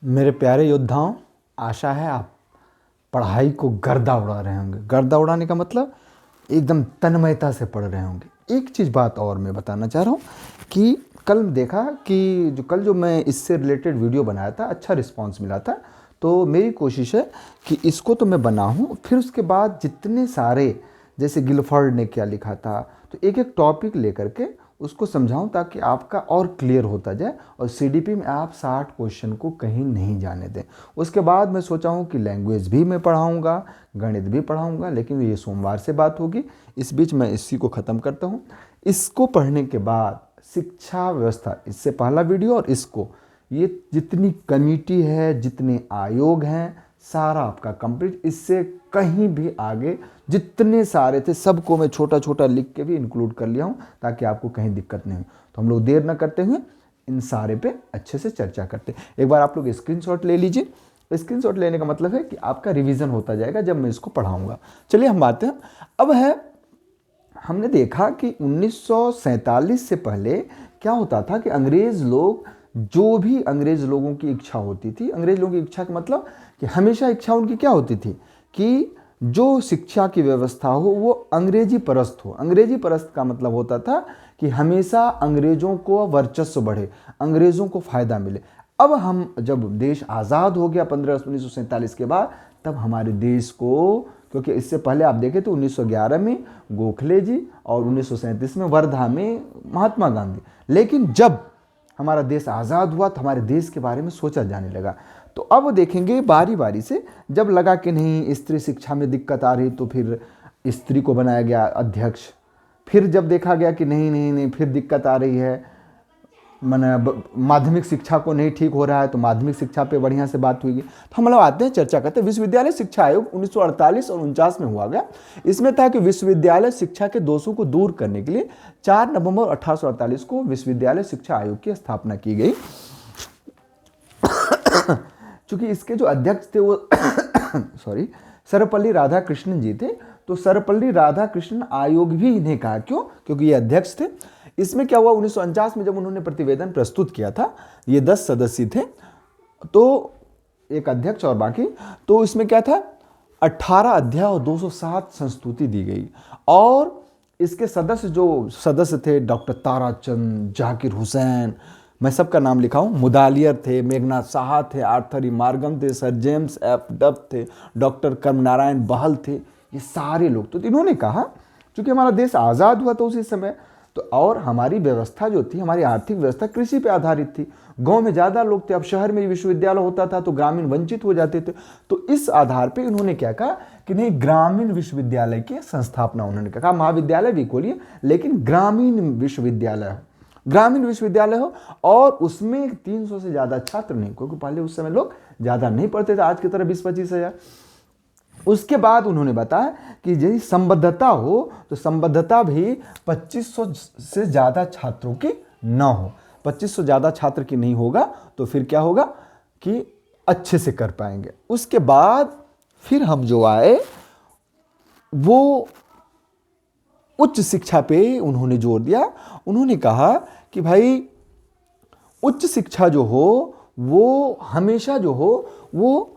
मेरे प्यारे योद्धाओं, आशा है आप पढ़ाई को गर्दा उड़ा रहे होंगे। गर्दा उड़ाने का मतलब एकदम तन्मयता से पढ़ रहे होंगे। एक चीज़ बात और मैं बताना चाह रहा हूँ कि कल देखा कि जो मैं इससे रिलेटेड वीडियो बनाया था, अच्छा रिस्पांस मिला था। तो मेरी कोशिश है कि इसको तो मैं बनाऊँ, फिर उसके बाद जितने सारे, जैसे गिलफर्ड ने क्या लिखा था, तो एक एक टॉपिक लेकर के उसको समझाऊं ताकि आपका और क्लियर होता जाए और सीडीपी में आप 60 क्वेश्चन को कहीं नहीं जाने दें। उसके बाद मैं सोचा हूं कि लैंग्वेज भी मैं पढ़ाऊंगा, गणित भी पढ़ाऊंगा, लेकिन ये सोमवार से बात होगी। इस बीच मैं इसी को ख़त्म करता हूं। इसको पढ़ने के बाद शिक्षा व्यवस्था, इससे पहला वीडियो और इसको, ये जितनी कमेटी है, जितने आयोग हैं, सारा आपका कंप्लीट। इससे कहीं भी आगे जितने सारे थे सबको मैं छोटा छोटा लिख के भी इंक्लूड कर लिया हूँ ताकि आपको कहीं दिक्कत नहीं हो। तो हम लोग देर न करते हुए इन सारे पे अच्छे से चर्चा करते हैं। एक बार आप लोग स्क्रीनशॉट ले लीजिए। स्क्रीनशॉट लेने का मतलब है कि आपका रिवीजन होता जाएगा जब मैं इसको पढ़ाऊंगा। चलिए हम आते हैं। अब है, हमने देखा कि 1947 से पहले क्या होता था कि अंग्रेज लोग, जो भी अंग्रेज लोगों की इच्छा होती थी, अंग्रेज लोगों की इच्छा का मतलब कि हमेशा इच्छा उनकी क्या होती थी कि जो शिक्षा की व्यवस्था हो वो अंग्रेजी परस्त हो। अंग्रेजी परस्त का मतलब होता था कि हमेशा अंग्रेजों को वर्चस्व बढ़े, अंग्रेजों को फायदा मिले। अब हम जब देश आज़ाद हो गया 1947 के बाद, तब हमारे देश को, क्योंकि इससे पहले आप देखें तो 1911 में गोखले जी और 1937 में वर्धा में महात्मा गांधी, लेकिन जब हमारा देश आज़ाद हुआ तो हमारे देश के बारे में सोचा जाने लगा। तो अब देखेंगे बारी बारी से, जब लगा कि नहीं स्त्री शिक्षा में दिक्कत आ रही तो फिर स्त्री को बनाया गया अध्यक्ष। फिर जब देखा गया कि नहीं नहीं नहीं फिर दिक्कत आ रही है, मैंने माध्यमिक शिक्षा को नहीं ठीक हो रहा है, तो माध्यमिक शिक्षा पे बढ़िया से बात हुई। तो हम लोग आते हैं, चर्चा करते हैं। विश्वविद्यालय शिक्षा आयोग 1948 और 49 में हुआ गया। इसमें था कि विश्वविद्यालय शिक्षा के दोषों को दूर करने के लिए 4 नवंबर 1848 को विश्वविद्यालय शिक्षा आयोग की स्थापना की गई। चूंकि इसके जो अध्यक्ष थे वो सर्वपल्ली राधाकृष्णन जी थे, तो सर्वपल्ली राधाकृष्णन आयोग भी इन्हें कहा। क्यों? क्योंकि ये अध्यक्ष थे। इसमें क्या हुआ, 1949 में जब उन्होंने प्रतिवेदन प्रस्तुत किया था, ये 10 सदस्य थे, तो एक अध्यक्ष और बाकी, तो इसमें क्या था, 18 अध्याय और 207 संस्तुति दी गई। और इसके सदस्य जो सदस्य थे, डॉक्टर ताराचंद, जाकिर हुसैन, मैं सबका नाम लिखा हूँ, मुदालियर थे, मेघनाथ साहा थे, आर्थर ई मार्गम थे, सर जेम्स एफ डब थे, डॉक्टर कर्म नारायण बहल थे, ये सारे लोग। तो इन्होंने कहा, चूंकि हमारा देश आज़ाद हुआ तो उसी समय, तो और हमारी व्यवस्था जो थी, हमारी आर्थिक व्यवस्था कृषि पे आधारित थी। गांव में ज़्यादा लोग थे, अब शहर में विश्वविद्यालय होता था तो ग्रामीण वंचित हो जाते थे। तो इस आधार पे इन्होंने क्या कहा कि नहीं, ग्रामीण विश्वविद्यालय की संस्थापना उन्होंने कहा। महाविद्यालय भी खोलिए, लेकिन ग्रामीण विश्वविद्यालय हो, और उसमें 300 से ज़्यादा छात्र नहीं, क्योंकि पहले उस समय लोग ज़्यादा नहीं पढ़ते थे, आज की तरह 20-25 हजार। उसके बाद उन्होंने बताया कि यदि संबद्धता हो तो संबद्धता भी 2500 से ज़्यादा छात्रों की न हो। 2500 ज़्यादा छात्र की नहीं होगा तो फिर क्या होगा कि अच्छे से कर पाएंगे। उसके बाद फिर हम जो आए वो उच्च शिक्षा पे उन्होंने जोर दिया। उन्होंने कहा कि भाई उच्च शिक्षा जो हो वो हमेशा जो हो वो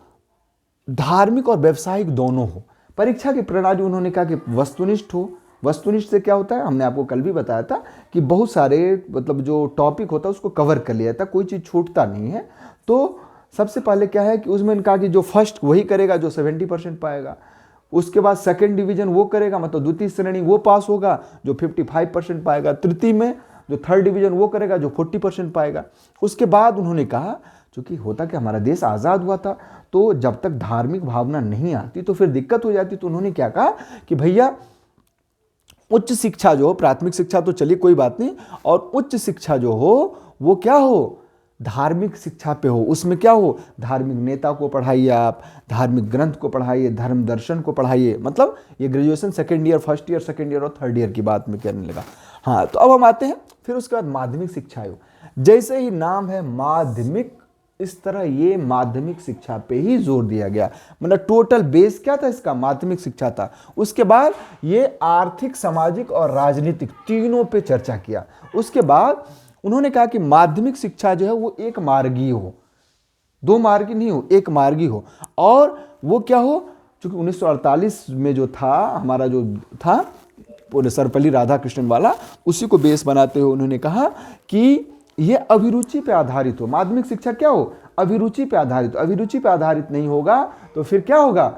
धार्मिक और व्यावसायिक दोनों हो। परीक्षा की प्रणाली उन्होंने कहा कि वस्तुनिष्ठ हो। वस्तुनिष्ठ से क्या होता है, हमने आपको कल भी बताया था कि बहुत सारे मतलब जो टॉपिक होता है उसको कवर कर लिया जाता है, कोई चीज़ छूटता नहीं है। तो सबसे पहले क्या है कि उसमें कहा कि जो फर्स्ट वही करेगा जो 70% पाएगा, उसके बाद सेकंड डिवीजन वो करेगा, मतलब द्वितीय श्रेणी वो पास होगा जो 55% पाएगा, तृतीय में जो थर्ड डिवीजन वो करेगा जो 40% पाएगा। उसके बाद उन्होंने कहा, चूंकि होता कि हमारा देश आज़ाद हुआ था तो जब तक धार्मिक भावना नहीं आती तो फिर दिक्कत हो जाती। तो उन्होंने क्या कहा कि भैया उच्च शिक्षा जो हो, प्राथमिक शिक्षा तो चलिए कोई बात नहीं, और उच्च शिक्षा जो हो वो क्या हो, धार्मिक शिक्षा पे हो। उसमें क्या हो, धार्मिक नेता को पढ़ाइए, आप धार्मिक ग्रंथ को पढ़ाइए, धर्म दर्शन को पढ़ाइए। मतलब ये graduation second year, first year, second year और थर्ड ईयर की बात में करने लगा। हाँ, तो अब हम आते हैं फिर उसके बाद माध्यमिक शिक्षा आयोग। जैसे ही नाम है माध्यमिक, इस तरह ये माध्यमिक शिक्षा पे ही जोर दिया गया। मतलब टोटल बेस क्या था इसका, माध्यमिक शिक्षा था। उसके बाद ये आर्थिक, सामाजिक और राजनीतिक तीनों पे चर्चा किया। उसके बाद उन्होंने कहा कि माध्यमिक शिक्षा जो है वो एक मार्गीय हो। दो मार्गी नहीं हो, एक मार्गी हो। और वो क्या हो, चूंकि 1948 में जो था हमारा जो था पूरे सर्वपल्ली राधाकृष्णन वाला, उसी को बेस बनाते हुए उन्होंने कहा कि ये अभिरुचि पे आधारित हो। माध्यमिक शिक्षा क्या हो, अभिरुचि पे आधारित। अभिरुचि पे आधारित नहीं होगा तो फिर क्या होगा,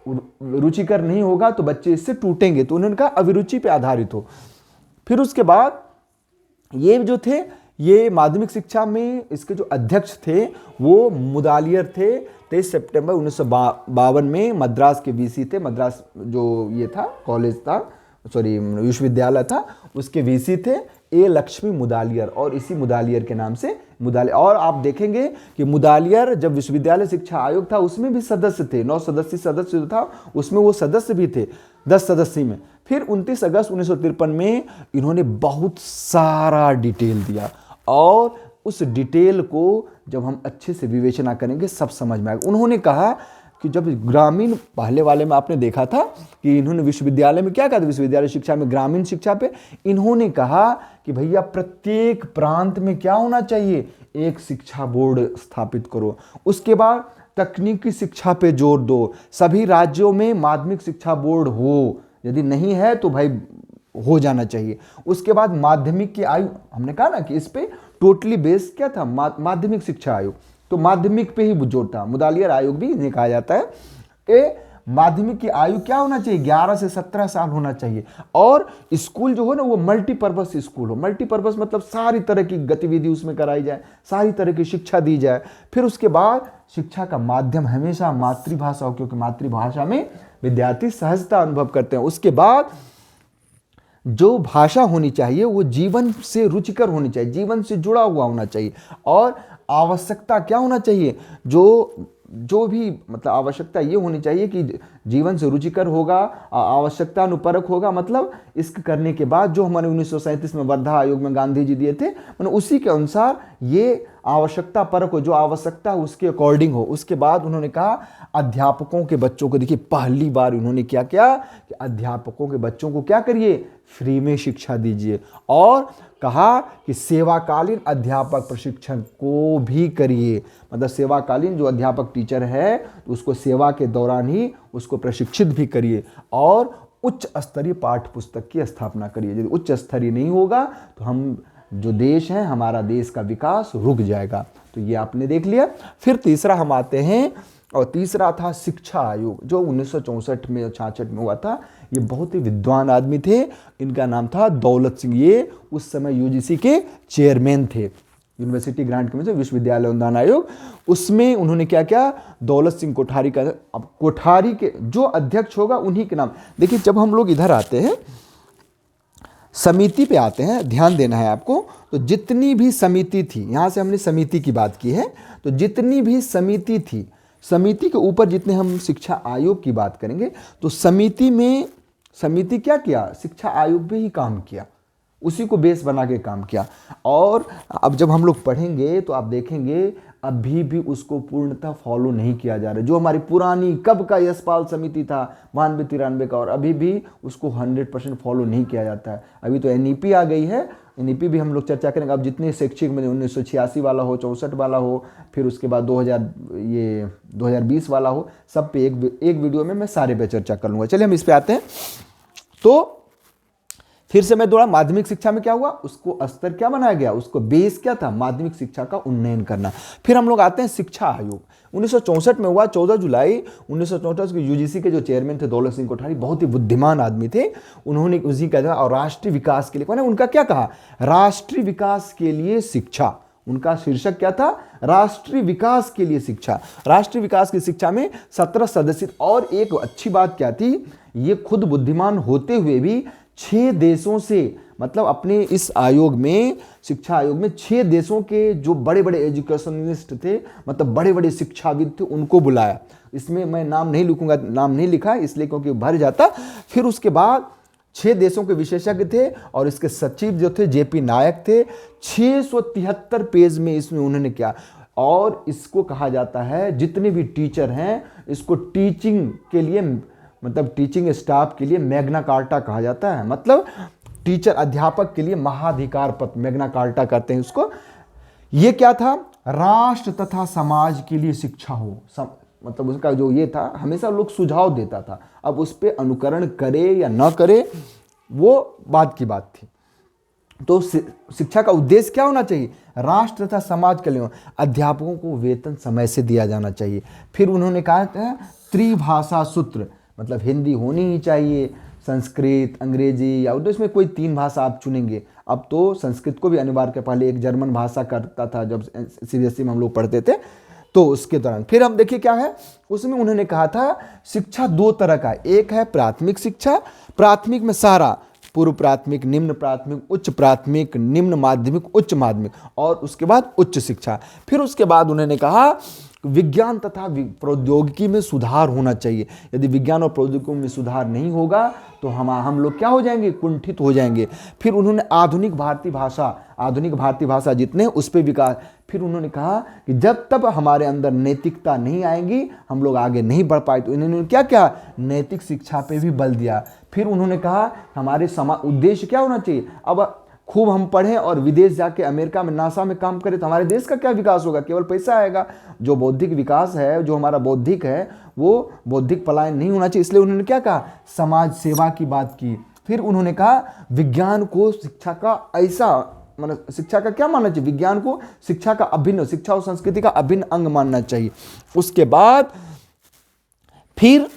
रुचिकर नहीं होगा तो बच्चे इससे टूटेंगे। तो उन्होंने कहा अभिरुचि पे आधारित हो। फिर उसके बाद ये जो थे, ये माध्यमिक शिक्षा में इसके जो अध्यक्ष थे वो मुदालियर थे। 23 सितंबर 1952 में मद्रास के वीसी थे। मद्रास जो ये था कॉलेज था, सॉरी विश्वविद्यालय था, उसके वीसी थे ए लक्ष्मी मुदालियर, और इसी मुदालियर के नाम से मुदालियर। और आप देखेंगे कि मुदालियर जब विश्वविद्यालय शिक्षा आयोग था उसमें भी सदस्य थे, 9 सदस्य जो था उसमें वो सदस्य भी थे 10 सदस्य में। फिर 29 अगस्त 1953 में इन्होंने बहुत सारा डिटेल दिया, और उस डिटेल को जब हम अच्छे से विवेचना करेंगे सब समझ में आएगा। उन्होंने कहा कि जब ग्रामीण पहले वाले में आपने देखा था कि इन्होंने विश्वविद्यालय में क्या कहा था, विश्वविद्यालय शिक्षा में ग्रामीण शिक्षा पे इन्होंने कहा कि भैया प्रत्येक प्रांत में क्या होना चाहिए, एक शिक्षा बोर्ड स्थापित करो। उसके बाद तकनीकी शिक्षा पे जोर दो, सभी राज्यों में माध्यमिक शिक्षा बोर्ड हो, यदि नहीं है तो भाई हो जाना चाहिए। उसके बाद माध्यमिक की आयु, हमने कहा ना कि इस पे टोटली बेस क्या था, माध्यमिक शिक्षा आयोग, तो माध्यमिक पे ही जोर था। मुदालियर आयोग भी इन्हें कहा जाता है। माध्यमिक की आयु क्या होना चाहिए, 11 से 17 साल होना चाहिए। और स्कूल जो हो ना वो मल्टीपर्पज स्कूल हो। मल्टीपर्पज मतलब सारी तरह की गतिविधि उसमें कराई जाए, सारी तरह की शिक्षा दी जाए। फिर उसके बाद शिक्षा का माध्यम हमेशा मातृभाषा हो, क्योंकि मातृभाषा में विद्यार्थी सहजता अनुभव करते हैं। उसके बाद जो भाषा होनी चाहिए वो जीवन से रुचिकर होनी चाहिए, जीवन से जुड़ा हुआ होना चाहिए। और आवश्यकता क्या होना चाहिए, जो भी मतलब आवश्यकता ये होनी चाहिए कि जीवन से रुचिकर होगा, आवश्यकता अनुपरक होगा। मतलब इसके करने के बाद जो हमारे 1937 में वर्धा आयोग में गांधी जी दिए थे, मतलब उसी के अनुसार ये आवश्यकता परक हो, जो आवश्यकता है उसके अकॉर्डिंग हो। उसके बाद उन्होंने कहा अध्यापकों के बच्चों को, देखिए पहली बार उन्होंने क्या किया कि अध्यापकों के बच्चों को क्या करिए, फ्री में शिक्षा दीजिए। और कहा कि सेवाकालीन अध्यापक प्रशिक्षण को भी करिए, मतलब सेवाकालीन जो अध्यापक टीचर है उसको सेवा के दौरान ही उसको प्रशिक्षित भी करिए। और उच्च स्तरीय पाठ्य पुस्तक की स्थापना करिए। यदि उच्च स्तरीय नहीं होगा तो हम जो देश है, हमारा देश का विकास रुक जाएगा। तो ये आपने देख लिया। फिर तीसरा हम आते हैं, और तीसरा था शिक्षा आयोग, जो 1964 में 66 में हुआ था। ये बहुत ही विद्वान आदमी थे, इनका नाम था दौलत सिंह। ये उस समय यूजीसी के चेयरमैन थे, यूनिवर्सिटी ग्रांट कमीशन, विश्वविद्यालय अनुदान आयोग। उसमें उन्होंने क्या किया, दौलत सिंह कोठारी का, अब कोठारी के जो अध्यक्ष होगा उन्हीं के नाम। देखिए जब हम लोग इधर आते हैं समिति पे आते हैं, ध्यान देना है आपको। तो जितनी भी समिति थी, यहाँ से हमने समिति की बात की है, तो जितनी भी समिति थी, समिति के ऊपर जितने हम शिक्षा आयोग की बात करेंगे, तो समिति क्या किया, शिक्षा आयोग पे ही काम किया, उसी को बेस बना के काम किया। और अब जब हम लोग पढ़ेंगे तो आप देखेंगे अभी भी उसको पूर्णतः फॉलो नहीं किया जा रहा है। जो हमारी पुरानी कब का यशपाल समिति था 92-93 का, और अभी भी उसको 100% फॉलो नहीं किया जाता है। अभी तो एनईपी आ गई है, एनईपी भी हम लोग चर्चा करेंगे। अब जितने शैक्षिक में 1986 वाला हो, 64 वाला हो, फिर उसके बाद 2020 वाला हो, सब पे एक वीडियो में मैं सारे पे चर्चा कर लूँगा। चलिए हम इस पे आते हैं। तो फिर से मैं दोहरा, माध्यमिक शिक्षा में क्या हुआ, उसको स्तर क्या बनाया गया, उसको बेस क्या था, माध्यमिक शिक्षा का उन्नयन करना। फिर हम लोग आते हैं शिक्षा आयोग, 1964 में हुआ। 14 जुलाई 1964 के यूजीसी के जो चेयरमैन थे दौलत सिंह कोठारी, बहुत ही बुद्धिमान आदमी थे। उन्होंने उसी का था, और राष्ट्रीय विकास के लिए, मैंने उनका क्या कहा, राष्ट्रीय विकास के लिए शिक्षा। उनका शीर्षक क्या था, राष्ट्रीय विकास के लिए शिक्षा। राष्ट्रीय विकास की शिक्षा में 17 सदस्य। और एक अच्छी बात क्या थी, ये खुद बुद्धिमान होते हुए भी 6 देशों से, मतलब अपने इस आयोग में, शिक्षा आयोग में 6 देशों के जो बड़े बड़े एजुकेशनिस्ट थे, मतलब बड़े बड़े शिक्षाविद थे, उनको बुलाया। इसमें मैं नाम नहीं लिखूंगा, नाम नहीं लिखा इसलिए क्योंकि भर जाता। फिर उसके बाद 6 देशों के विशेषज्ञ थे, और इसके सचिव जो थे जेपी नायक थे। 673 पेज में इसमें उन्होंने क्या, और इसको कहा जाता है, जितने भी टीचर हैं इसको टीचिंग के लिए, मतलब टीचिंग स्टाफ के लिए मैग्ना कार्टा कहा जाता है। मतलब टीचर अध्यापक के लिए महाधिकार पत्र, मैग्ना कार्टा कहते हैं उसको। ये क्या था, राष्ट्र तथा समाज के लिए शिक्षा हो। मतलब उसका जो ये था, हमेशा लोग सुझाव देता था, अब उस पर अनुकरण करे या न करे वो बात की बात थी। तो शिक्षा का उद्देश्य क्या होना चाहिए? राष्ट्र तथा समाज के लिए। अध्यापकों को वेतन समय से दिया जाना चाहिए। फिर उन्होंने कहा था त्रिभाषा सूत्र, मतलब हिंदी होनी ही चाहिए, संस्कृत, अंग्रेजी या उर्दू, इसमें कोई 3 भाषा आप चुनेंगे। अब तो संस्कृत को भी अनिवार्य कर, पहले एक जर्मन भाषा करता था जब सीबीएसई में हम लोग पढ़ते थे, तो उसके दौरान फिर हम देखिए क्या है उसमें उन्होंने कहा था शिक्षा 2 तरह का, एक है प्राथमिक शिक्षा, प्राथमिक में सारा पूर्व प्राथमिक, निम्न प्राथमिक, उच्च प्राथमिक, निम्न माध्यमिक, उच्च माध्यमिक, और उसके बाद उच्च शिक्षा। फिर उसके बाद उन्होंने कहा विज्ञान तथा प्रौद्योगिकी में सुधार होना चाहिए। यदि विज्ञान और प्रौद्योगिकी में सुधार नहीं होगा तो हम लोग क्या हो जाएंगे? कुंठित हो जाएंगे। फिर उन्होंने आधुनिक भारतीय भाषा जितने उस पर विकास। फिर उन्होंने कहा कि जब तक हमारे अंदर नैतिकता नहीं आएगी हम लोग आगे नहीं बढ़ पाए। तो इन्होंने क्या क्या नैतिक शिक्षा पे भी बल दिया। फिर उन्होंने कहा हमारे समाज उद्देश्य क्या होना चाहिए? अब खूब हम पढ़ें और विदेश जाके अमेरिका में नासा में काम करें तो हमारे देश का क्या विकास होगा? केवल पैसा आएगा। जो बौद्धिक विकास है, जो हमारा बौद्धिक है, वो बौद्धिक पलायन नहीं होना चाहिए। इसलिए उन्होंने क्या कहा? समाज सेवा की बात की। फिर उन्होंने कहा विज्ञान को शिक्षा का ऐसा, मतलब शिक्षा का क्या मानना चाहिए? विज्ञान को शिक्षा का अभिन्न, शिक्षा और संस्कृति का अभिन्न अंग मानना चाहिए। उसके बाद फिर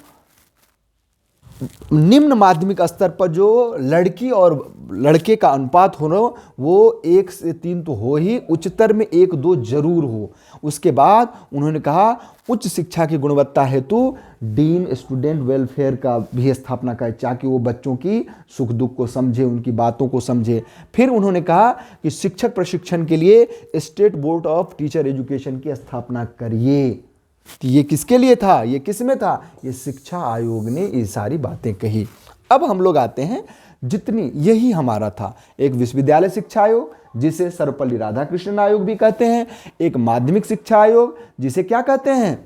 निम्न माध्यमिक स्तर पर जो लड़की और लड़के का अनुपात हो वो 1 से 3 तो हो ही, उच्चतर में 1-2 जरूर हो। उसके बाद उन्होंने कहा उच्च शिक्षा की गुणवत्ता हेतु डीन स्टूडेंट वेलफेयर का भी स्थापना करे, ताकि वो बच्चों की सुख दुख को समझे, उनकी बातों को समझे। फिर उन्होंने कहा कि शिक्षक प्रशिक्षण के लिए state board of teacher education की स्थापना करिए। ये किसके लिए था? ये किस में था? ये शिक्षा आयोग ने ये सारी बातें कही। अब हम लोग आते हैं जितनी, यही हमारा था एक विश्वविद्यालय शिक्षा आयोग जिसे सर्वपल्ली राधाकृष्णन आयोग भी कहते हैं, एक माध्यमिक शिक्षा आयोग जिसे क्या कहते हैं?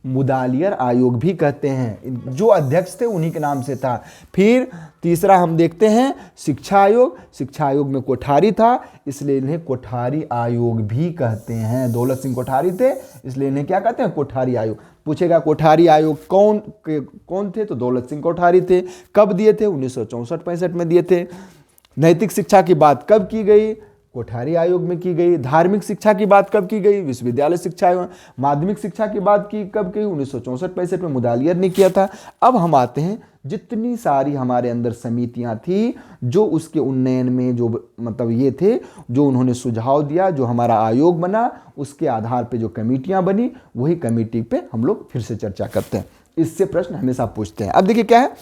मुदालियर आयोग भी कहते हैं। जो अध्यक्ष थे उन्हीं के नाम से था। फिर तीसरा हम देखते हैं शिक्षा आयोग। शिक्षा आयोग में कोठारी था, इसलिए इन्हें कोठारी आयोग भी कहते हैं। दौलत सिंह कोठारी थे, इसलिए इन्हें क्या कहते हैं? कोठारी आयोग। पूछेगा कोठारी आयोग कौन थे? तो दौलत सिंह कोठारी थे। कब दिए थे? 1964-65 में दिए थे। नैतिक शिक्षा की बात कब की गई? कोठारी आयोग में की गई। धार्मिक शिक्षा की बात कब की गई? विश्वविद्यालय शिक्षा आयोग। माध्यमिक शिक्षा की बात की कब की? 1964-65 में मुदालियर ने किया था। अब हम आते हैं जितनी सारी हमारे अंदर समितियां थी जो उसके उन्नयन में जो मतलब ये थे, जो उन्होंने सुझाव दिया, जो हमारा आयोग बना, उसके आधार पे जो कमेटियां बनी, वही कमेटी पे हम लोग फिर से चर्चा करते हैं। इससे प्रश्न हमेशा पूछते हैं। अब देखिए क्या है,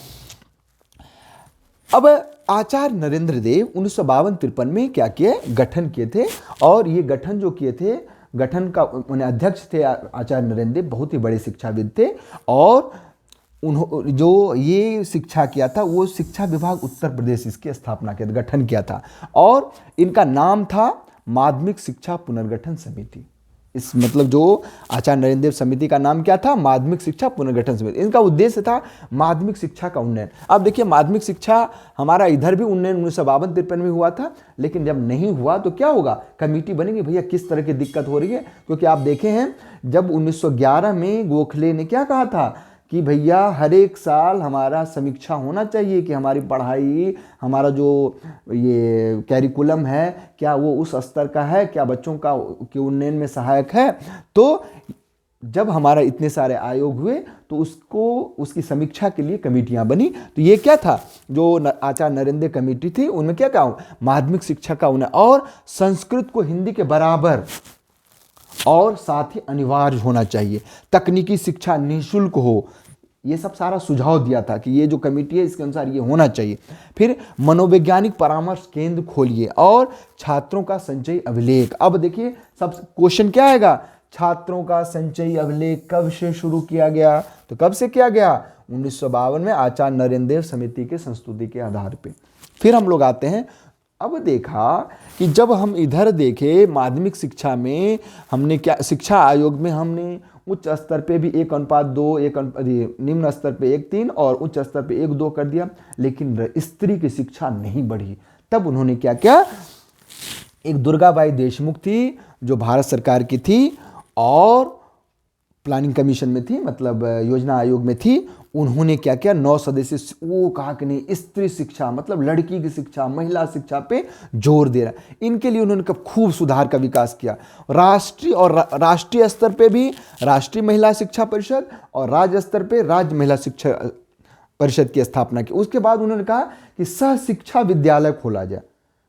अब आचार्य नरेंद्र देव 1952-53 में क्या किए? गठन किए थे। और ये गठन जो किए थे, गठन का उन्हें अध्यक्ष थे आचार्य नरेंद्र देव, बहुत ही बड़े शिक्षाविद थे। और उन्होंने जो ये शिक्षा किया था वो शिक्षा विभाग उत्तर प्रदेश इसकी स्थापना किया था, गठन किया था। और इनका नाम था माध्यमिक शिक्षा पुनर्गठन समिति। इस मतलब जो आचार्य नरेंद्र देव समिति का नाम क्या था? माध्यमिक शिक्षा पुनर्गठन समिति। इनका उद्देश्य था माध्यमिक शिक्षा का उन्नयन। अब देखिए माध्यमिक शिक्षा हमारा इधर भी उन्नयन 1952-53 में हुआ था, लेकिन जब नहीं हुआ तो क्या होगा? कमेटी बनेगी, भैया किस तरह की दिक्कत हो रही है। क्योंकि आप देखे हैं जब 1911 में गोखले ने क्या कहा था कि भैया हर एक साल हमारा समीक्षा होना चाहिए कि हमारी पढ़ाई, हमारा जो ये कैरिकुलम है क्या वो उस स्तर का है, क्या बच्चों का के उन्नयन में सहायक है। तो जब हमारा इतने सारे आयोग हुए तो उसकी समीक्षा के लिए कमेटियां बनी। तो ये क्या था? जो आचार्य नरेंद्र कमेटी थी उनमें क्या कहा? माध्यमिक शिक्षा का उन्नयन और संस्कृत को हिंदी के बराबर और साथ ही अनिवार्य होना चाहिए, तकनीकी शिक्षा निःशुल्क हो, ये सब सारा सुझाव दिया था कि ये जो कमेटी है इसके अनुसार ये होना चाहिए। फिर मनोवैज्ञानिक परामर्श केंद्र खोलिए और छात्रों का संचयी अभिलेख। अब देखिए सब क्वेश्चन क्या आएगा? छात्रों का संचयी अभिलेख कब से शुरू किया गया? तो कब से किया गया? 1952 में आचार्य नरेंद्र देव समिति के संस्तुति के आधार पर। फिर हम लोग आते हैं, अब देखा कि जब हम इधर देखे माध्यमिक शिक्षा में हमने क्या, शिक्षा आयोग में हमने उच्च स्तर पे भी 1:2, निम्न स्तर पे 1:3 और उच्च स्तर पे 1:2 कर दिया, लेकिन स्त्री की शिक्षा नहीं बढ़ी। तब उन्होंने क्या किया? एक दुर्गाबाई देशमुख थी जो भारत सरकार की थी और प्लानिंग कमीशन में थी, मतलब योजना आयोग में थी। उन्होंने क्या किया, 9 सदस्य वो कहा कि नहीं, स्त्री शिक्षा मतलब लड़की की शिक्षा, महिला शिक्षा पे जोर दे रहा है। इनके लिए उन्होंने खूब सुधार का विकास किया। राष्ट्रीय और राष्ट्रीय स्तर पे भी राष्ट्रीय महिला शिक्षा परिषद और राज्य स्तर पे राज्य महिला शिक्षा परिषद की स्थापना की। उसके बाद उन्होंने कहा कि सह शिक्षा विद्यालय खोला जाए,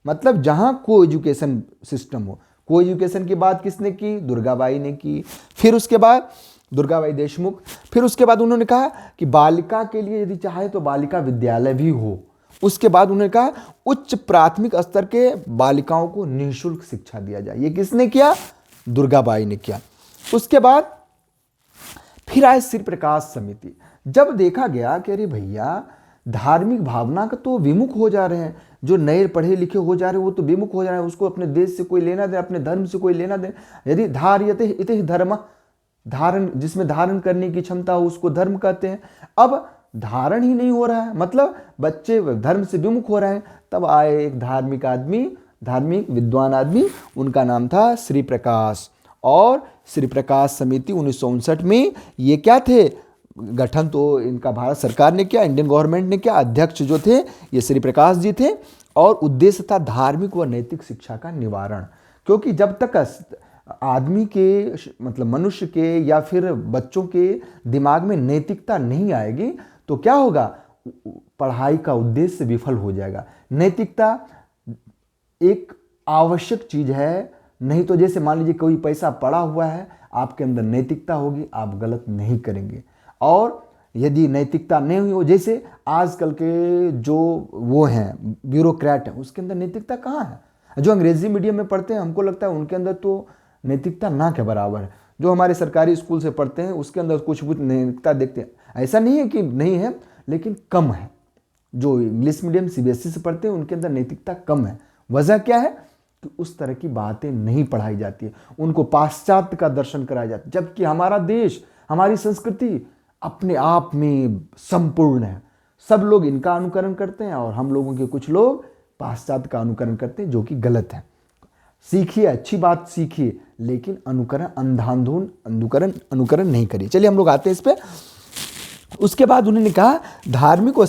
मतलब जहां को एजुकेशन सिस्टम हो। को एजुकेशन की बात किसने की? दुर्गाबाई ने की। फिर उसके बाद दुर्गाबाई देशमुख, फिर उसके बाद उन्होंने कहा कि बालिका के लिए यदि चाहे तो बालिका विद्यालय भी हो। उसके बाद उन्होंने कहा उच्च प्राथमिक स्तर के बालिकाओं को निःशुल्क शिक्षा दिया जाए। ये किसने किया? दुर्गाबाई ने किया। उसके बाद फिर आए श्री प्रकाश समिति। जब देखा गया कि अरे भैया, धार्मिक भावना का तो विमुख हो जा रहे हैं, जो नए पढ़े लिखे हो जा रहे हैं वो तो विमुख हो जा रहे हैं, उसको अपने देश से कोई लेना दे, अपने धर्म से कोई लेना दे। यदि धार्यते इति धर्म, धारण, जिसमें धारण करने की क्षमता हो उसको धर्म कहते हैं। अब धारण ही नहीं हो रहा है, मतलब बच्चे धर्म से विमुख हो रहे हैं। तब आए एक धार्मिक आदमी, धार्मिक विद्वान आदमी, उनका नाम था श्री प्रकाश। और श्री प्रकाश समिति 1959 में ये क्या थे, गठन तो इनका भारत सरकार ने किया, इंडियन गवर्नमेंट ने किया। अध्यक्ष जो थे ये श्री प्रकाश जी थे। और उद्देश्य था धार्मिक व नैतिक शिक्षा का निवारण। क्योंकि जब तक आदमी के, मतलब मनुष्य के या फिर बच्चों के दिमाग में नैतिकता नहीं आएगी तो क्या होगा, पढ़ाई का उद्देश्य विफल हो जाएगा। नैतिकता एक आवश्यक चीज है, नहीं तो जैसे मान लीजिए कोई पैसा पड़ा हुआ है, आपके अंदर नैतिकता होगी, आप गलत नहीं करेंगे। और यदि नैतिकता नहीं हो, जैसे आजकल के जो वो हैं ब्यूरोक्रेट हैं, उसके अंदर नैतिकता कहाँ है? जो अंग्रेजी मीडियम में पढ़ते हैं, हमको लगता है उनके अंदर तो नैतिकता ना के बराबर है। जो हमारे सरकारी स्कूल से पढ़ते हैं उसके अंदर कुछ नैतिकता देखते हैं। ऐसा नहीं है कि नहीं है, लेकिन कम है। जो इंग्लिश मीडियम सीबीएसई से पढ़ते हैं उनके अंदर नैतिकता कम है। वजह क्या है कि उस तरह की बातें नहीं पढ़ाई जाती है, उनको पाश्चात्य का दर्शन कराया जाता है। जबकि हमारा देश, हमारी संस्कृति अपने आप में संपूर्ण है। सब लोग इनका अनुकरण करते हैं और हम लोगों के कुछ लोग पाश्चात्य का अनुकरण करते हैं, जो कि गलत है। सीखिए, अच्छी बात सीखिए, लेकिन अनुकरण, अंधाधुंध अनुकरण नहीं करिए। चलिए हम लोग आते हैं इस पे। उसके बाद उन्होंने कहा धार्मिक और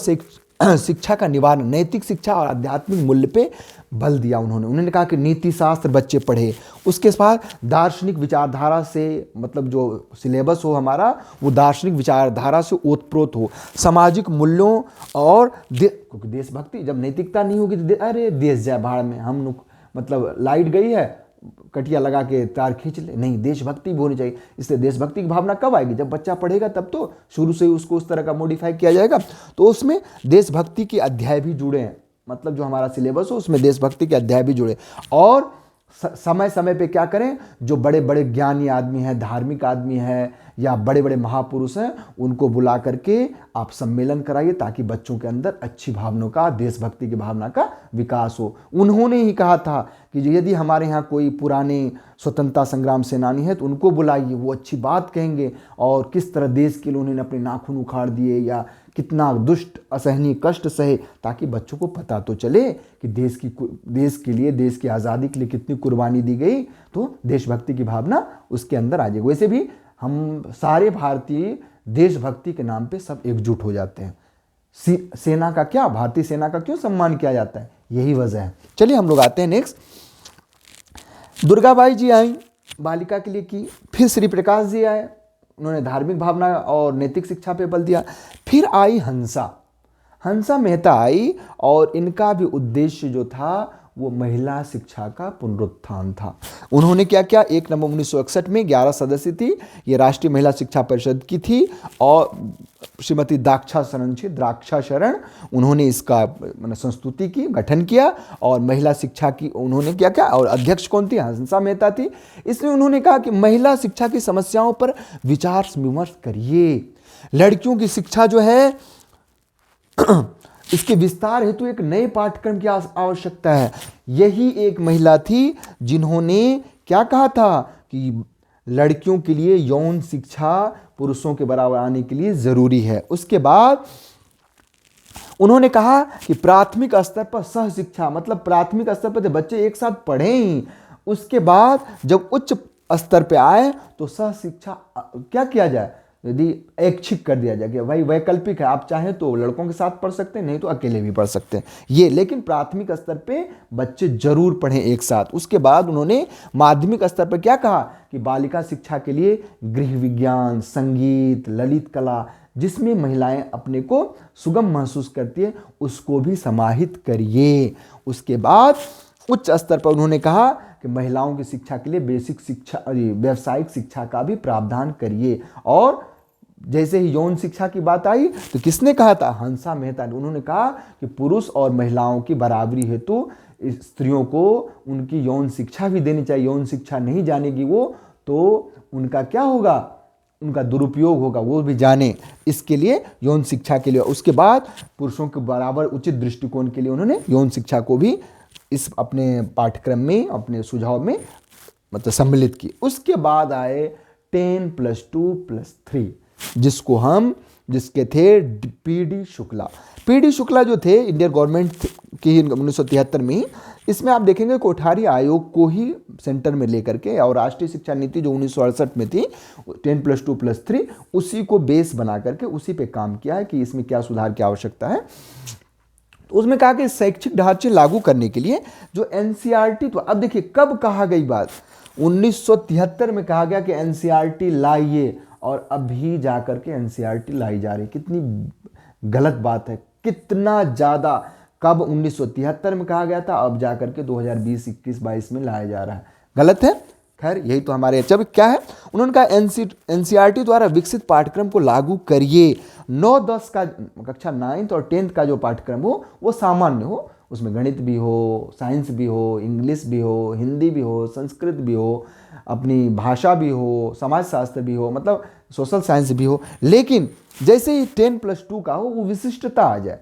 शिक्षा का निवारण, नैतिक शिक्षा और आध्यात्मिक मूल्य पे बल दिया उन्होंने कहा कि नीति शास्त्र बच्चे पढ़े। उसके बाद दार्शनिक विचारधारा से, मतलब जो सिलेबस हो हमारा वो दार्शनिक विचारधारा से ओतप्रोत हो। सामाजिक मूल्यों और क्योंकि देशभक्ति, जब नैतिकता नहीं होगी तो अरे देश जाए भाड़ में, हम मतलब लाइट गई है, कटिया लगा के तार खींच ले, नहीं, देशभक्ति भी होनी चाहिए। इसलिए देशभक्ति की भावना कब आएगी? जब बच्चा पढ़ेगा तब तो शुरू से ही उसको उस तरह का मॉडिफाई किया जाएगा। तो उसमें देशभक्ति के अध्याय भी जुड़े हैं, मतलब जो हमारा सिलेबस हो उसमें देशभक्ति के अध्याय भी जुड़े। और समय समय पे क्या करें, जो बड़े बड़े ज्ञानी आदमी हैं, धार्मिक आदमी हैं या बड़े बड़े महापुरुष हैं, उनको बुला करके आप सम्मेलन कराइए ताकि बच्चों के अंदर अच्छी भावनाओं का, देशभक्ति की भावना का विकास हो। उन्होंने ही कहा था कि यदि हमारे यहाँ कोई पुराने स्वतंत्रता संग्राम सेनानी है तो उनको बुलाइए, वो अच्छी बात कहेंगे और किस तरह देश के लिए उन्होंने अपने नाखून उखाड़ दिए या कितना दुष्ट असहनीय कष्ट सहे, ताकि बच्चों को पता तो चले कि देश के लिए, देश की आज़ादी के लिए कितनी कुर्बानी दी गई। तो देशभक्ति की भावना उसके अंदर आ जाएगी। वैसे भी हम सारे भारतीय देशभक्ति के नाम पे सब एकजुट हो जाते हैं। सेना का क्या, भारतीय सेना का क्यों सम्मान किया जाता है? यही वजह है। चलिए हम लोग आते हैं नेक्स्ट। दुर्गाबाई जी आई, बालिका के लिए की। फिर श्री प्रकाश जी आए, उन्होंने धार्मिक भावना और नैतिक शिक्षा पे बल दिया। फिर आई हंसा मेहता आई और इनका भी उद्देश्य जो था वो महिला शिक्षा का पुनरुत्थान था। उन्होंने क्या किया, 1 नवंबर 1961 में 11 सदस्य थी, ये राष्ट्रीय महिला शिक्षा परिषद की थी। और श्रीमती द्राक्षा शरण उन्होंने इसका संस्तुति की, गठन किया और महिला शिक्षा की उन्होंने क्या क्या, और अध्यक्ष कौन थी? हंसा मेहता थी। इसलिए उन्होंने कहा कि महिला शिक्षा की समस्याओं पर विचार विमर्श करिए। लड़कियों की शिक्षा जो है इसके विस्तार हेतु एक नए पाठ्यक्रम की आवश्यकता है। यही एक महिला थी जिन्होंने क्या कहा था कि लड़कियों के लिए यौन शिक्षा पुरुषों के बराबर आने के लिए जरूरी है। उसके बाद उन्होंने कहा कि प्राथमिक स्तर पर सह शिक्षा, मतलब प्राथमिक स्तर पर बच्चे एक साथ पढ़ें ही, उसके बाद जब उच्च स्तर पे आए तो सह शिक्षा क्या किया जाए, यदि ऐच्छिक कर दिया जाए कि भाई वैकल्पिक है, आप चाहें तो लड़कों के साथ पढ़ सकते हैं, नहीं तो अकेले भी पढ़ सकते हैं ये, लेकिन प्राथमिक स्तर पे बच्चे जरूर पढ़ें एक साथ। उसके बाद उन्होंने माध्यमिक स्तर पर क्या कहा कि बालिका शिक्षा के लिए गृह विज्ञान, संगीत, ललित कला, जिसमें महिलाएं अपने को सुगम महसूस करती है, उसको भी समाहित करिए। उसके बाद उच्च स्तर पर उन्होंने कहा कि महिलाओं की शिक्षा के लिए बेसिक शिक्षा, व्यावसायिक शिक्षा का भी प्रावधान करिए। और जैसे ही यौन शिक्षा की बात आई तो किसने कहा था, हंसा मेहता ने। उन्होंने कहा कि पुरुष और महिलाओं की बराबरी हेतु स्त्रियों को उनकी यौन शिक्षा भी देनी चाहिए। यौन शिक्षा नहीं जानेगी वो तो उनका क्या होगा, उनका दुरुपयोग होगा, वो भी जाने, इसके लिए यौन शिक्षा के लिए। उसके बाद पुरुषों के बराबर उचित दृष्टिकोण के लिए उन्होंने यौन शिक्षा को भी इस अपने पाठ्यक्रम में, अपने सुझाव में मतलब सम्मिलित की। उसके बाद आए 10+2+3, जिसके थे पीडी शुक्ला। पीडी शुक्ला जो थे इंडियन गवर्नमेंट की 1973 में ही, इसमें आप देखेंगे कोठारी आयोग को ही सेंटर में लेकर के, और राष्ट्रीय शिक्षा नीति जो 1968 में थी 10+2+3, उसी को बेस बना करके उसी पे काम किया है कि इसमें क्या सुधार की आवश्यकता है। तो उसमें कहा कि शैक्षिक ढांचे लागू करने के लिए जो एनसीईआरटी, तो अब देखिए कब कहा गई बात, 1973 में कहा गया कि एनसीईआरटी लाइए, और अभी जाकर के एनसीईआरटी लाई जा रही। कितनी गलत बात है, कितना ज़्यादा, कब 1973 में कहा गया था, अब जाकर के 2020, 21, 22 में लाया जा रहा है, गलत है। खैर यही तो हमारे जब क्या है, उन्होंने कहा एनसीईआरटी द्वारा विकसित पाठ्यक्रम को लागू करिए। 9-10 का, कक्षा 9th और 10th का जो पाठ्यक्रम हो वो सामान्य हो, उसमें गणित भी हो, साइंस भी हो, इंग्लिश भी हो, हिंदी भी हो, संस्कृत भी हो, अपनी भाषा भी हो, समाजशास्त्र भी हो, मतलब सोशल साइंस भी हो। लेकिन जैसे ही 10+2 का हो वो विशिष्टता आ जाए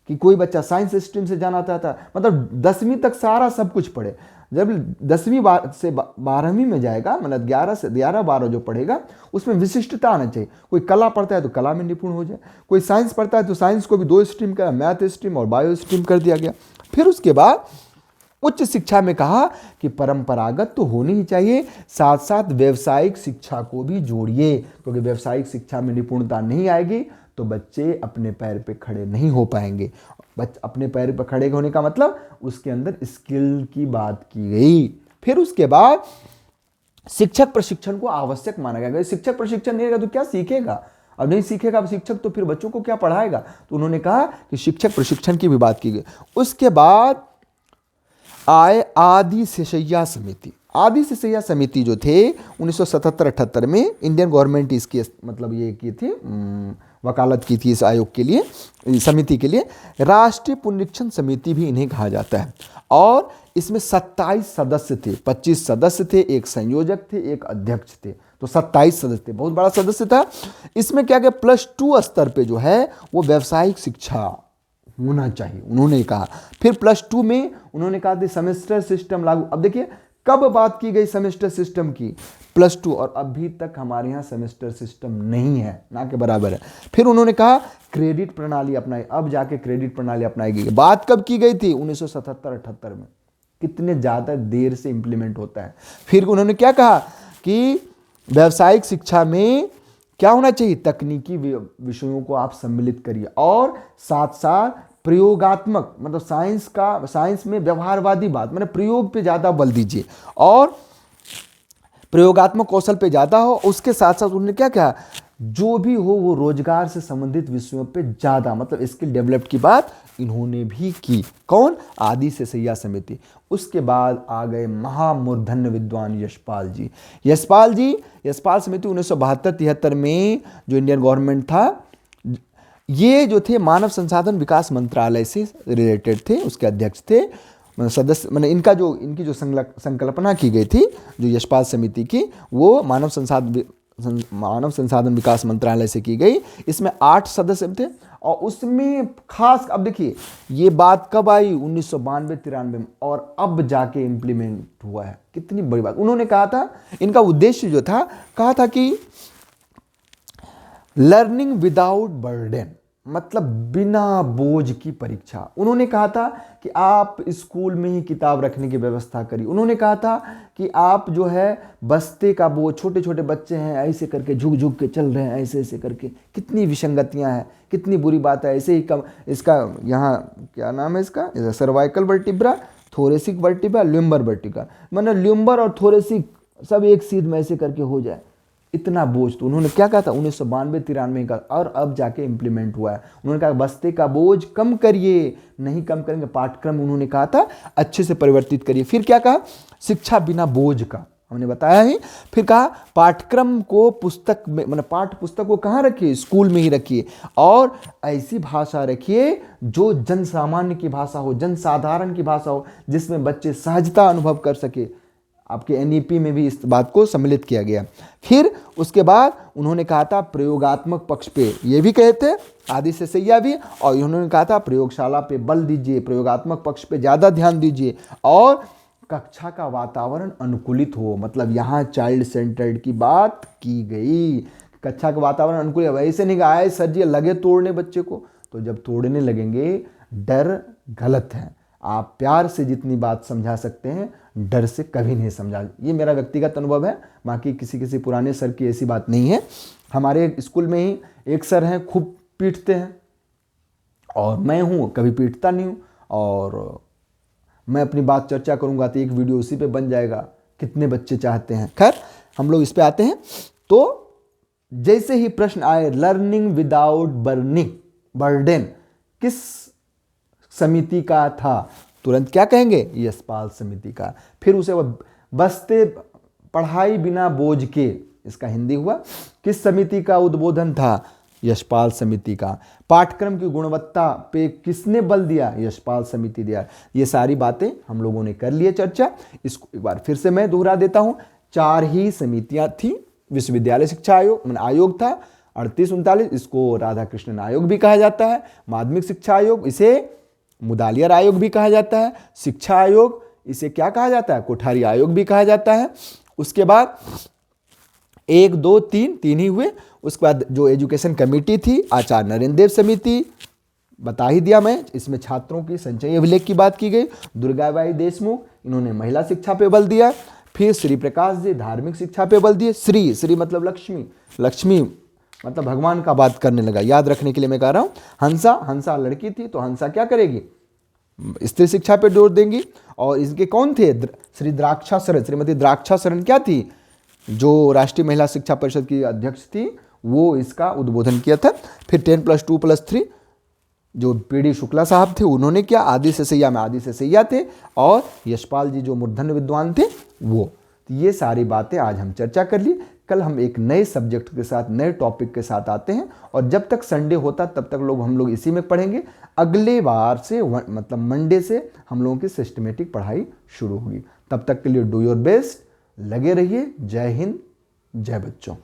कि कोई बच्चा साइंस स्ट्रीम से जाना चाहता है, मतलब 10वीं तक सारा सब कुछ पढ़े। जब 10वीं से 12वीं में जाएगा, मतलब 11 से 11-12 जो पढ़ेगा उसमें विशिष्टता आना चाहिए। कोई कला पढ़ता है तो कला में निपुण हो जाए, कोई साइंस पढ़ता है तो साइंस को भी 2 स्ट्रीम का, मैथ स्ट्रीम और बायो स्ट्रीम कर दिया गया। फिर उसके बाद उच्च शिक्षा में कहा कि परंपरागत तो होनी ही चाहिए, साथ साथ व्यावसायिक शिक्षा को भी जोड़िए, क्योंकि व्यावसायिक शिक्षा में निपुणता नहीं आएगी तो बच्चे अपने पैर पे खड़े नहीं हो पाएंगे। अपने पैर पर खड़े होने का मतलब उसके अंदर स्किल की बात की गई। फिर उसके बाद शिक्षक प्रशिक्षण को आवश्यक माना गया। शिक्षक प्रशिक्षण नहीं रहेगा तो क्या सीखेगा, अब नहीं सीखेगा अब शिक्षक तो फिर बच्चों को क्या पढ़ाएगा। तो उन्होंने कहा कि शिक्षक प्रशिक्षण की भी बात की गई। उसके बाद आए आदि सेशैया समिति। आदि सेशैया समिति जो थे 1977-78 में इंडियन गवर्नमेंट इसकी मतलब ये की थी, वकालत की थी इस आयोग के लिए, समिति के लिए। राष्ट्रीय पुनरीक्षण समिति भी इन्हें कहा जाता है। और इसमें 27 सदस्य थे, 25 सदस्य थे, एक संयोजक थे, एक अध्यक्ष थे, तो 27 सदस्य थे, बहुत बड़ा सदस्य था। इसमें क्या क्या +2 स्तर पे जो है वो व्यावसायिक शिक्षा होना चाहिए उन्होंने कहा। फिर +2 में उन्होंने कहा था सेमेस्टर सिस्टम लागू। अब देखिए कब बात की गई सेमेस्टर सिस्टम की, +2, और अभी तक हमारे यहाँ सेमेस्टर सिस्टम नहीं है, ना के बराबर है। फिर उन्होंने कहा क्रेडिट प्रणाली अपनाई, अब जाके क्रेडिट प्रणाली अपनाई गई। बात कब की गई थी, 1977-78 में, कितने ज़्यादा देर से इंप्लीमेंट होता है। फिर उन्होंने क्या कहा कि व्यावसायिक शिक्षा में क्या होना चाहिए, तकनीकी विषयों को आप सम्मिलित करिए, और साथ साथ प्रयोगात्मक, मतलब साइंस में व्यवहारवादी बात, मतलब प्रयोग पे ज़्यादा बल दीजिए और प्रयोगात्मक कौशल पे ज़्यादा हो। उसके साथ साथ उन्होंने क्या कहा, जो भी हो वो रोजगार से संबंधित विषयों पे ज़्यादा, मतलब स्किल डेवलप की बात इन्होंने भी की। कौन, आदि सेशैया समिति। उसके बाद आ गए महामूर्धन्य विद्वान यशपाल जी। यशपाल समिति 1972-73 में जो इंडियन गवर्नमेंट था, ये जो थे मानव संसाधन विकास मंत्रालय से रिलेटेड थे, उसके अध्यक्ष थे, सदस्य, मैंने इनकी जो संकल्पना की गई थी जो यशपाल समिति की, वो मानव संसाधन विकास मंत्रालय से की गई। इसमें 8 सदस्य थे, और उसमें खास, अब देखिए ये बात कब आई, 1992-93 में, और अब जाके इम्प्लीमेंट हुआ है। कितनी बड़ी बात। उन्होंने कहा था, इनका उद्देश्य जो था, कहा था कि लर्निंग विदाउट बर्डन, मतलब बिना बोझ की परीक्षा। उन्होंने कहा था कि आप स्कूल में ही किताब रखने की व्यवस्था करिए। उन्होंने कहा था कि आप जो है बस्ते का बोझ, छोटे छोटे बच्चे हैं ऐसे करके झुक झुक के चल रहे हैं, ऐसे ऐसे करके, कितनी विसंगतियां हैं, कितनी बुरी बात है। ऐसे ही कम इसका यहाँ क्या नाम है इसका, cervical vertebra, thoracic vertebra, lumber vertebra, मतलब ल्यूम्बर और थोरेसिक सब एक सीध में ऐसे करके हो जाए, इतना बोझ। तो उन्होंने क्या कहा था 1992-93 का, और अब जाके इंप्लीमेंट हुआ है। उन्होंने कहा बस्ते का बोझ कम करिए, नहीं कम करेंगे पाठ्यक्रम, उन्होंने कहा था अच्छे से परिवर्तित करिए। फिर क्या कहा, शिक्षा बिना बोझ का, हमने बताया ही। फिर कहा पाठ्यक्रम को पुस्तक में, मतलब पाठ्य पुस्तक को कहाँ रखिए, स्कूल में ही रखिए, और ऐसी भाषा रखिए जो जन सामान्य की भाषा हो, जन साधारण की भाषा हो, जिसमें बच्चे सहजता अनुभव कर सके। आपके एनईपी में भी इस बात को सम्मिलित किया गया। फिर उसके बाद उन्होंने कहा था प्रयोगात्मक पक्ष पे, ये भी कहे थे आदि से सैया भी, और उन्होंने कहा था प्रयोगशाला पे बल दीजिए, प्रयोगात्मक पक्ष पे ज़्यादा ध्यान दीजिए, और कक्षा का वातावरण अनुकूलित हो। मतलब यहाँ चाइल्ड सेंटर्ड की बात की गई, कक्षा का वातावरण अनुकूलित। वैसे नहीं आए सर जी लगे तोड़ने बच्चे को, तो जब तोड़ने लगेंगे डर गलत है। आप प्यार से जितनी बात समझा सकते हैं, डर से कभी नहीं समझा। ये मेरा व्यक्तिगत अनुभव है, बाकी किसी पुराने सर की ऐसी बात नहीं है। हमारे स्कूल में ही एक सर हैं, खूब पीटते हैं, और मैं हूँ कभी पीटता नहीं हूँ, और मैं अपनी बात चर्चा करूँगा तो एक वीडियो उसी पे बन जाएगा, कितने बच्चे चाहते हैं। खैर हम लोग इस पे आते हैं। तो जैसे ही प्रश्न आए लर्निंग विदाउट बर्डन किस समिति का था, तुरंत क्या कहेंगे, यशपाल समिति का। फिर उसे बस्ते पढ़ाई बिना बोझ के, इसका हिंदी हुआ, किस समिति का उद्बोधन था, यशपाल समिति का। पाठ्यक्रम की गुणवत्ता पे किसने बल दिया, यशपाल समिति दिया। ये सारी बातें हम लोगों ने कर लिए चर्चा। इसको एक बार फिर से मैं दोहरा देता हूं। 4 ही समितियां थी। विश्वविद्यालय शिक्षा आयोग था 3839, इसको राधा कृष्णन आयोग भी कहा जाता है। माध्यमिक शिक्षा आयोग, इसे मुदालियर आयोग भी कहा जाता है। शिक्षा आयोग, इसे क्या कहा जाता है, कोठारी आयोग भी कहा जाता है। उसके बाद 1 2 3 ही हुए। उसके बाद जो एजुकेशन कमेटी थी, आचार्य नरेंद्र देव समिति, बता ही दिया मैं, इसमें छात्रों की संचयी अभिलेख की बात की गई। दुर्गाबाई देशमुख, इन्होंने महिला शिक्षा पे बल दिया। फिर श्री प्रकाश जी धार्मिक शिक्षा पे बल दिए। श्री मतलब लक्ष्मी मतलब भगवान का बात करने लगा, याद रखने के लिए मैं कह रहा हूं। हंसा लड़की थी, तो हंसा क्या करेगी, स्त्री शिक्षा पे जोर देंगी। और इसके कौन थे, श्रीमती द्राक्षा शरण क्या थी, जो राष्ट्रीय महिला शिक्षा परिषद की अध्यक्ष थी, वो इसका उद्बोधन किया था। फिर 10+2+3 जो पीडी शुक्ला साहब थे, उन्होंने क्या, आदि से सैया थे, और यशपाल जी जो मूर्धन्य विद्वान थे वो। तो ये सारी बातें आज हम चर्चा कर ली। कल हम एक नए सब्जेक्ट के साथ, नए टॉपिक के साथ आते हैं, और जब तक संडे होता तब तक हम लोग इसी में पढ़ेंगे। अगले बार से मतलब मंडे से हम लोगों की सिस्टमेटिक पढ़ाई शुरू होगी। तब तक के लिए डू योर बेस्ट, लगे रहिए। जय हिंद, जय बच्चों।